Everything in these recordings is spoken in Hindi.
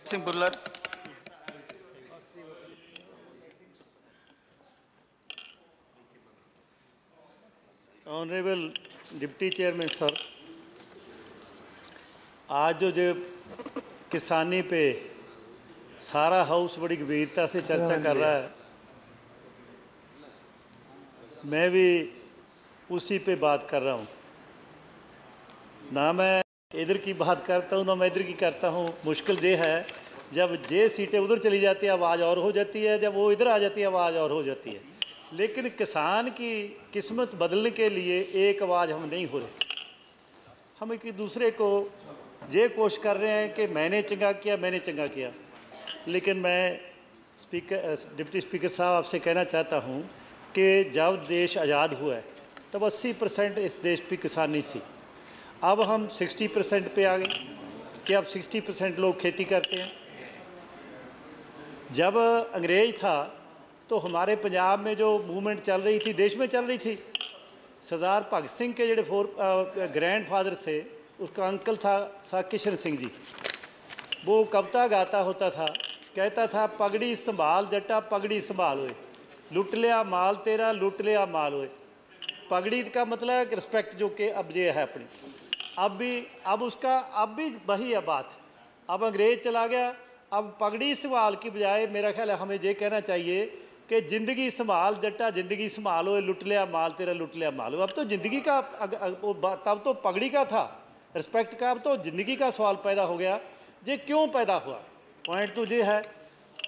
Singh Bhullar. Honourable deputy chairman sir, आज जो किसानी पे सारा हाउस बड़ी गंभीरता से चर्चा कर रहा है, मैं भी उसी पे बात कर रहा हूँ। ना मैं इधर की बात करता हूँ ना मैं इधर की करता हूँ। मुश्किल ये है जब ये सीटें उधर चली जाती है आवाज़ और हो जाती है, जब वो इधर आ जाती है आवाज़ और हो जाती है। लेकिन किसान की किस्मत बदलने के लिए एक आवाज़ हम नहीं हो रहे। हम एक दूसरे को ये कोशिश कर रहे हैं कि मैंने चंगा किया, मैंने चंगा किया। लेकिन मैं डिप्टी स्पीकर साहब आपसे कहना चाहता हूँ कि जब देश आज़ाद हुआ है तब 80% इस देश पे किसानी थी। अब हम 60% पे आ गए कि अब 60% लोग खेती करते हैं। जब अंग्रेज़ था तो हमारे पंजाब में जो मूवमेंट चल रही थी, देश में चल रही थी, सरदार भगत सिंह के जो ग्रैंड फादर से, उसका अंकल था सा किशन सिंह जी, वो कविता गाता होता था, कहता था पगड़ी संभाल जट्टा पगड़ी संभाल होए, लुट लिया माल तेरा लुट लिया माल होए। पगड़ी का मतलब है रिस्पेक्ट जो कि अब ये है अपनी, अब भी वही है बात। अब अंग्रेज़ चला गया, अब पगड़ी संभाल की बजाय मेरा ख्याल है हमें ये कहना चाहिए कि ज़िंदगी संभाल जट्टा ज़िंदगी संभालो, लुट लिया माल तेरा लुट लिया माल हो। अब तो ज़िंदगी का तब तो पगड़ी का था, रिस्पेक्ट का, अब तो ज़िंदगी का सवाल पैदा हो गया। ये क्यों पैदा हुआ? पॉइंट तो ये है,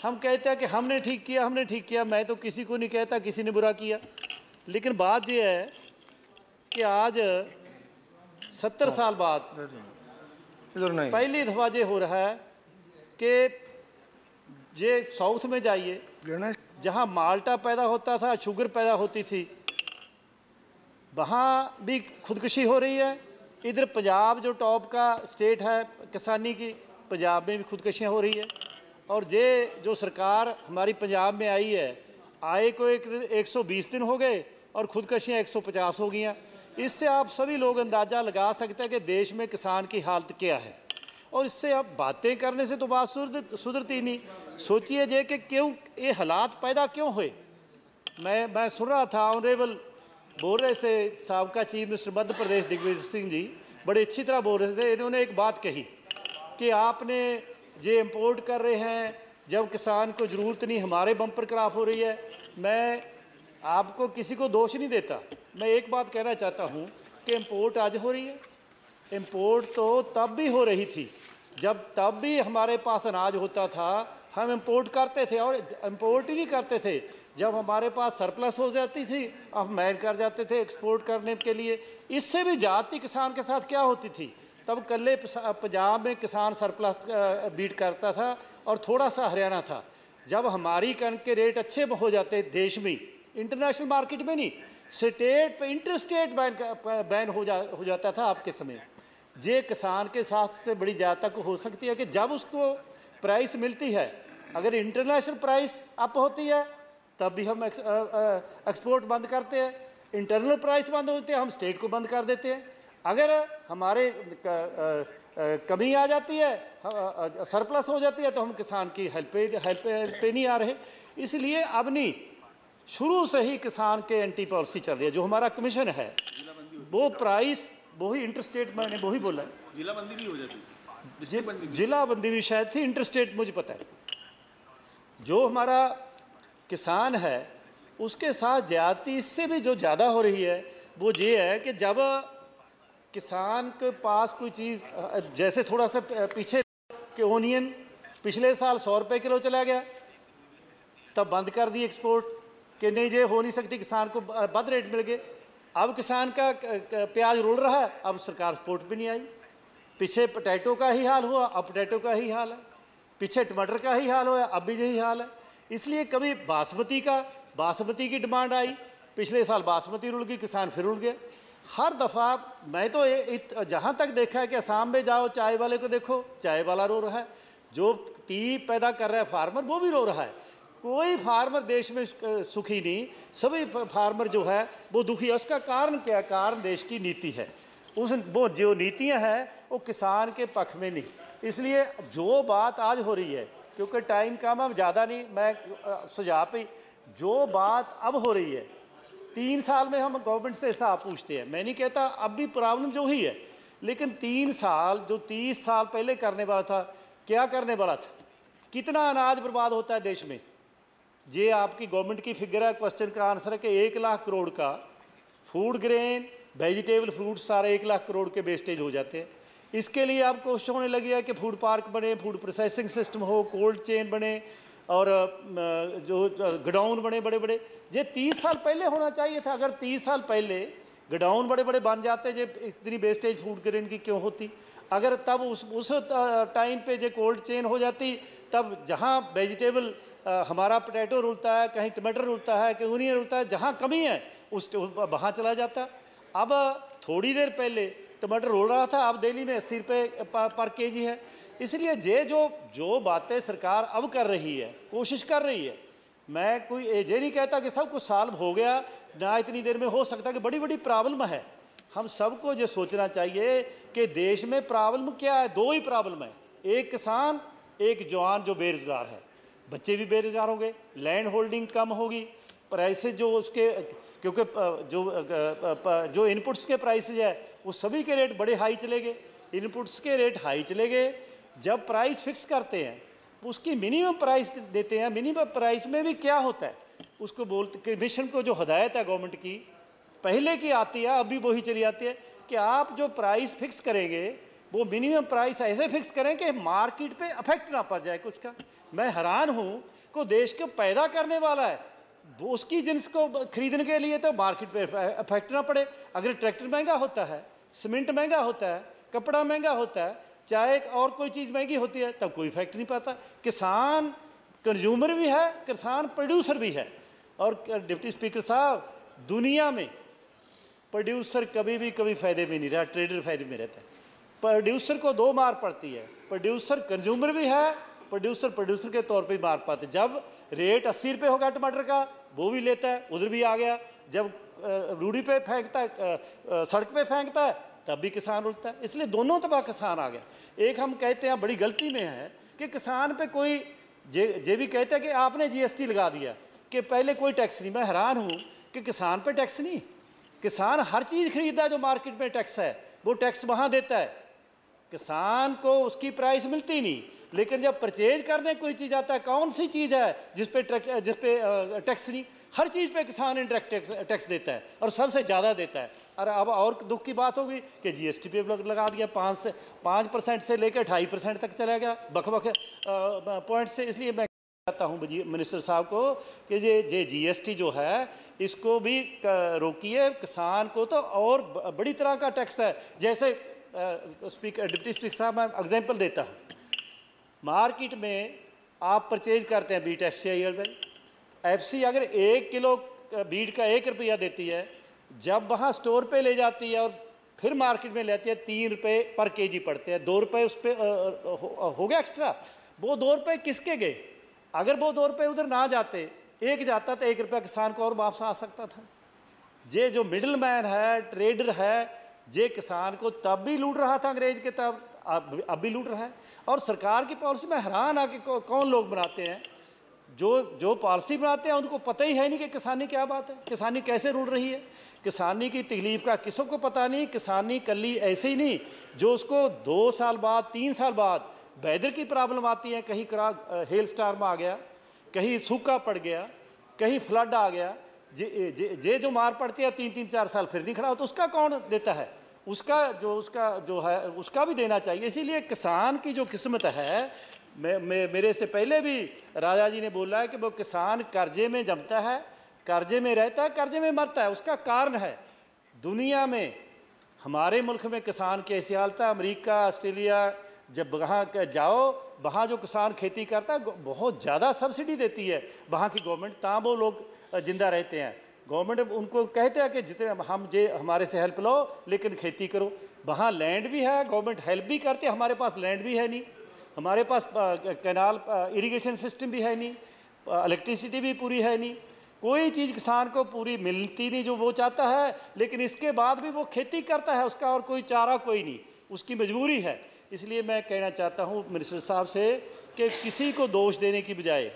हम कहते हैं कि हमने ठीक किया, हमने ठीक किया। मैं तो किसी को नहीं कहता किसी ने बुरा किया, लेकिन बात यह है कि आज 70 साल बाद पहली दफ़ा ये हो रहा है कि ये साउथ में जाइए जहाँ माल्टा पैदा होता था, शुगर पैदा होती थी, वहाँ भी खुदकुशी हो रही है। इधर पंजाब जो टॉप का स्टेट है किसानी की, पंजाब में भी खुदकुशियाँ हो रही है। और ये जो सरकार हमारी पंजाब में आई है, आए को 120 दिन हो गए और खुदकुशियाँ 150 हो गई। इससे आप सभी लोग अंदाज़ा लगा सकते हैं कि देश में किसान की हालत क्या है। और इससे आप बातें करने से तो बात सुधरती नहीं। सोचिए जे कि क्यों ये हालात पैदा क्यों हुए। मैं सुन रहा था, ऑनरेबल बोल रहे थे, साबका चीफ मिनिस्टर मध्य प्रदेश दिग्विजय सिंह जी बड़ी अच्छी तरह बोल रहे थे। इन्होंने एक बात कही कि आपने ये इम्पोर्ट कर रहे हैं जब किसान को ज़रूरत नहीं, हमारे बम्पर क्रॉप हो रही है। मैं आपको किसी को दोष नहीं देता, मैं एक बात कहना चाहता हूँ कि इम्पोर्ट आज हो रही है। इम्पोर्ट तो तब भी हो रही थी जब तब भी हमारे पास अनाज होता था, हम इम्पोर्ट करते थे। और इम्पोर्ट ही नहीं करते थे, जब हमारे पास सरप्लस हो जाती थी हम मैन कर जाते थे एक्सपोर्ट करने के लिए। इससे भी जाती किसान के साथ क्या होती थी, तब कल्ले पंजाब में किसान सरप्लस बीट करता था और थोड़ा सा हरियाणा था। जब हमारी कणक के रेट अच्छे हो जाते देश में, इंटरनेशनल मार्केट में नहीं, स्टेट पे इंटर स्टेट बैन हो जाता था आपके समय। ये किसान के साथ से बड़ी ज़्यादा को हो सकती है कि जब उसको प्राइस मिलती है, अगर इंटरनेशनल प्राइस अप होती है तब भी हम एक्सपोर्ट बंद करते हैं, इंटरनल प्राइस बंद होती है हम स्टेट को बंद कर देते हैं। अगर हमारे कमी आ जाती है, सरप्लस हो जाती है, तो हम किसान की हेल्प पे नहीं आ रहे। इसलिए अब नहीं, शुरू से ही किसान के एंटी पॉलिसी चल रही है। जो हमारा कमीशन है वो प्राइस वही इंटरस्टेट, मैंने वही बोला है, जिला बंदी भी हो जाती है, जिला बंदी भी शायद थी, इंटरस्टेट मुझे पता है। जो हमारा किसान है उसके साथ ज्यादती इससे भी जो ज़्यादा हो रही है वो ये है कि जब किसान के पास कोई चीज़, जैसे थोड़ा सा पीछे कि ओनियन पिछले साल 100 रुपये किलो चला गया, तब बंद कर दी एक्सपोर्ट कि नहीं ये हो नहीं सकती, किसान को बद रेट मिल गए। अब किसान का प्याज रुल रहा है, अब सरकार सपोर्ट भी नहीं आई। पीछे पोटैटो का ही हाल हुआ, अब पोटैटो का ही हाल है। पीछे टमाटर का ही हाल हुआ, अब भी यही हाल है। इसलिए कभी बासमती की डिमांड आई, पिछले साल बासमती रुल गई, किसान फिर रुल गए। हर दफ़ा मैं तो जहाँ तक देखा है कि असम में जाओ, चाय वाले को देखो, चाय वाला रो रहा है, जो टी पैदा कर रहा है फार्मर वो भी रो रहा है। कोई फार्मर देश में सुखी नहीं, सभी फार्मर जो है वो दुखी है। उसका कारण क्या है? कारण देश की नीति है। वो जो नीतियां हैं वो किसान के पक्ष में नहीं, इसलिए जो बात आज हो रही है, क्योंकि टाइम कम, हम ज़्यादा नहीं, मैं सुझाव पे, जो बात अब हो रही है 3 साल में हम गवर्नमेंट से हिसाब पूछते हैं। मैं नहीं कहता अब भी प्रॉब्लम जो ही है, लेकिन 3 साल जो 30 साल पहले करने वाला था, क्या करने वाला था, कितना अनाज बर्बाद होता है देश में। ये आपकी गवर्नमेंट की फिगर है, क्वेश्चन का आंसर है कि 1 लाख करोड़ का फूड ग्रेन, वेजिटेबल, फ्रूट सारे 1 लाख करोड़ के वेस्टेज हो जाते हैं। इसके लिए अब कोशिश होने लगी है कि फूड पार्क बने, फूड प्रोसेसिंग सिस्टम हो, कोल्ड चेन बने और जो गोडाउन बने बड़े बड़े। ये 30 साल पहले होना चाहिए था। अगर 30 साल पहले गोडाउन बड़े बड़े बन जाते, जो इतनी वेस्टेज फूड ग्रेन की क्यों होती। अगर तब उस टाइम पे जो कोल्ड चेन हो जाती, तब जहाँ वेजिटेबल हमारा पोटैटो रुलता है, कहीं टमाटर रुलता है, कहीं ओनियन रुलता है, जहाँ कमी है उस वहाँ चला जाता। अब थोड़ी देर पहले टमाटर रोल रहा था, अब दिल्ली में 80 रुपये पर केजी है। इसलिए ये जो बातें सरकार अब कर रही है, कोशिश कर रही है, मैं कोई ये नहीं कहता कि सब कुछ सॉल्व हो गया ना, इतनी देर में हो सकता कि बड़ी बड़ी प्रॉब्लम है। हम सबको ये सोचना चाहिए कि देश में प्रॉब्लम क्या है। 2 ही प्रॉब्लम है, एक किसान, एक जवान जो बेरोजगार है, बच्चे भी बेरोजगार होंगे, लैंड होल्डिंग कम होगी, प्राइसेज जो उसके, क्योंकि जो इनपुट्स के प्राइसेज है वो सभी के रेट बड़े हाई चले गए। इनपुट्स के रेट हाई चले गए। जब प्राइस फिक्स करते हैं उसकी मिनिमम प्राइस देते हैं। मिनिमम प्राइस में भी क्या होता है, उसको बोलते, कमीशन को जो हदायत है गवर्नमेंट की पहले की आती है, अभी वही चली आती है कि आप जो प्राइस फिक्स करेंगे वो मिनिमम प्राइस ऐसे फिक्स करें कि मार्केट पे अफेक्ट ना पड़ जाए कुछ का। मैं हैरान हूँ को देश को पैदा करने वाला है, वो उसकी जिन्स को खरीदने के लिए तो मार्केट पे अफेक्ट ना पड़े। अगर ट्रैक्टर महंगा होता है, सीमेंट महंगा होता है, कपड़ा महंगा होता है, चाहे और कोई चीज़ महंगी होती है, तब कोई इफेक्ट नहीं पाता। किसान कंज्यूमर भी है, किसान प्रोड्यूसर भी है। और डिप्टी स्पीकर साहब, दुनिया में प्रोड्यूसर कभी फ़ायदे में नहीं रहा, ट्रेडर फ़ायदे में रहता है। प्रोड्यूसर को 2 मार पड़ती है, प्रोड्यूसर कंज्यूमर भी है, प्रोड्यूसर के तौर पे मार पाते। जब रेट 80 रुपये होगा टमाटर का, वो भी लेता है, उधर भी आ गया। जब रूढ़ी पे फेंकता है, सड़क पे फेंकता है, तब भी किसान उड़ता है। इसलिए दोनों तरह किसान आ गया। एक हम कहते हैं बड़ी गलती में है कि किसान पे कोई जे भी कहते हैं कि आपने GST लगा दिया कि पहले कोई टैक्स नहीं। मैं हैरान हूँ कि किसान पे टैक्स नहीं, किसान हर चीज़ खरीदता है जो मार्केट में टैक्स है, वो टैक्स वहाँ देता है। किसान को उसकी प्राइस मिलती नहीं, लेकिन जब परचेज करने कोई चीज़ आता है, कौन सी चीज़ है जिस पे टैक्स नहीं, हर चीज़ पे किसान इंडायरेक्ट टैक्स देता है और सबसे ज़्यादा देता है। और अब और दुख की बात होगी कि GST पे लगा दिया, 5% से लेकर 2.5% तक चला गया बख पॉइंट से। इसलिए मैं कहता हूँ मिनिस्टर साहब को कि ये GST जो है इसको भी रोकिए। किसान को तो और बड़ी तरह का टैक्स है। जैसे डिप्टी स्पीकर साहब, मैं एग्जांपल देता हूँ, मार्केट में आप परचेज करते हैं बीट FC अगर 1 किलो बीट का 1 रुपया देती है, जब वहाँ स्टोर पे ले जाती है और फिर मार्केट में लेती है 3 रुपये पर केजी पड़ते हैं, 2 रुपये उस पर हो गया एक्स्ट्रा। वो 2 रुपये किसके गए? अगर वो 2 रुपये उधर ना जाते, एक जाता तो 1 रुपया किसान को और वापस आ सकता था। ये जो मिडिल मैन है, ट्रेडर है, ये किसान को तब भी लूट रहा था अंग्रेज के, तब अब भी लूट रहा है। और सरकार की पॉलिसी में हैरान आके कौन लोग बनाते हैं, जो पॉलिसी बनाते हैं उनको पता ही है नहीं कि किसानी क्या बात है, किसानी कैसे रुल रही है, किसानी की तकलीफ का किसी को पता नहीं। किसानी कली ऐसे ही नहीं, जो उसको 2 साल बाद 3 साल बाद वेदर की प्रॉब्लम आती है, कहीं हेल स्टार्म आ गया, कहीं सूखा पड़ गया, कहीं फ्लड आ गया, जे जो मार पड़ती है 3-3 4 साल फिर नहीं खड़ा हो, तो उसका कौन देता है? उसका जो है उसका भी देना चाहिए। इसीलिए किसान की जो किस्मत है, मेरे से पहले भी राजा जी ने बोला है कि वो किसान कर्जे में जमता है, कर्जे में रहता है, कर्जे में मरता है। उसका कारण है दुनिया में, हमारे मुल्क में किसान की ऐसी हालत है। अमेरिका, ऑस्ट्रेलिया, जब वहाँ जाओ, वहाँ जो किसान खेती करता है बहुत ज़्यादा सब्सिडी देती है वहाँ की गवर्नमेंट, तहाँ वो लोग जिंदा रहते हैं। गवर्नमेंट उनको कहते हैं कि जितने हमारे से हेल्प लो, लेकिन खेती करो। वहाँ लैंड भी है, गवर्नमेंट हेल्प भी करती है, हमारे पास लैंड भी है नहीं, हमारे पास कैनाल इरिगेशन सिस्टम भी है नहीं, इलेक्ट्रिसिटी भी पूरी है नहीं, कोई चीज़ किसान को पूरी मिलती नहीं जो वो चाहता है। लेकिन इसके बाद भी वो खेती करता है, उसका और कोई चारा कोई नहीं, उसकी मजबूरी है। इसलिए मैं कहना चाहता हूँ मिनिस्टर साहब से कि किसी को दोष देने की बजाय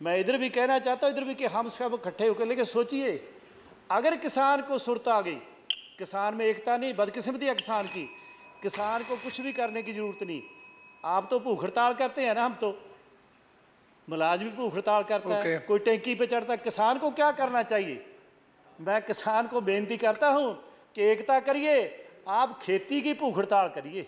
मैं इधर भी कहना चाहता हूँ, इधर भी कि हम सब इकट्ठे होकर, लेकिन सोचिए अगर किसान को सुरत आ गई, किसान में एकता नहीं, बदकिस्मती है किसान की, किसान को कुछ भी करने की ज़रूरत नहीं। आप तो भूख हड़ताल करते हैं ना, हम तो मुलाजिम भी भूख हड़ताल करता है, कोई टैंकी पे चढ़ता है, किसान को क्या करना चाहिए? मैं किसान को बेनती करता हूँ कि एकता करिए, आप खेती की भूख हड़ताल करिए,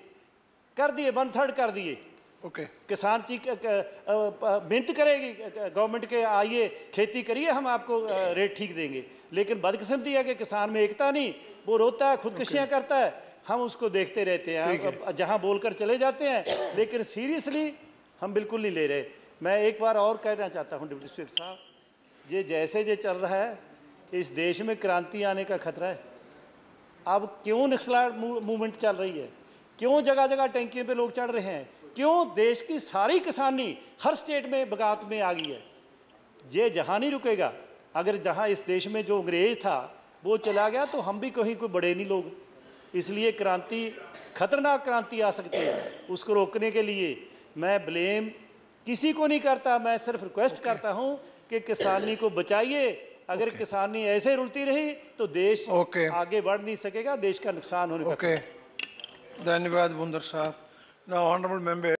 कर दिए, 1/3 कर दिए। किसान ची मिहनत करेगी गवर्नमेंट के, आइए खेती करिए, हम आपको रेट ठीक देंगे। लेकिन बदकिस्मती है कि किसान में एकता नहीं, वो रोता है, खुदकुशियाँ करता है, हम उसको देखते रहते हैं, जहाँ बोलकर चले जाते हैं, लेकिन सीरियसली हम बिल्कुल नहीं ले रहे। मैं एक बार और कहना चाहता हूँ डिप्टी स्पीकर साहब, ये जैसे जो चल रहा है, इस देश में क्रांति आने का खतरा है। अब क्यों नक्सलाट मूवमेंट चल रही है, क्यों जगह जगह टैंकियों पे लोग चढ़ रहे हैं, क्यों देश की सारी किसानी हर स्टेट में बगावत में आ गई है? ये जहाँ नहीं रुकेगा, अगर जहाँ इस देश में जो अंग्रेज था वो चला गया तो हम भी कहीं कोई बड़े नहीं लोग। इसलिए क्रांति, खतरनाक क्रांति आ सकती है, उसको रोकने के लिए मैं ब्लेम किसी को नहीं करता, मैं सिर्फ रिक्वेस्ट करता हूँ कि किसानी को बचाइए। अगर किसानी ऐसे रुलती रही तो देश आगे बढ़ नहीं सकेगा, देश का नुकसान होने का। धन्यवाद भूंदर साहब। Now honourable member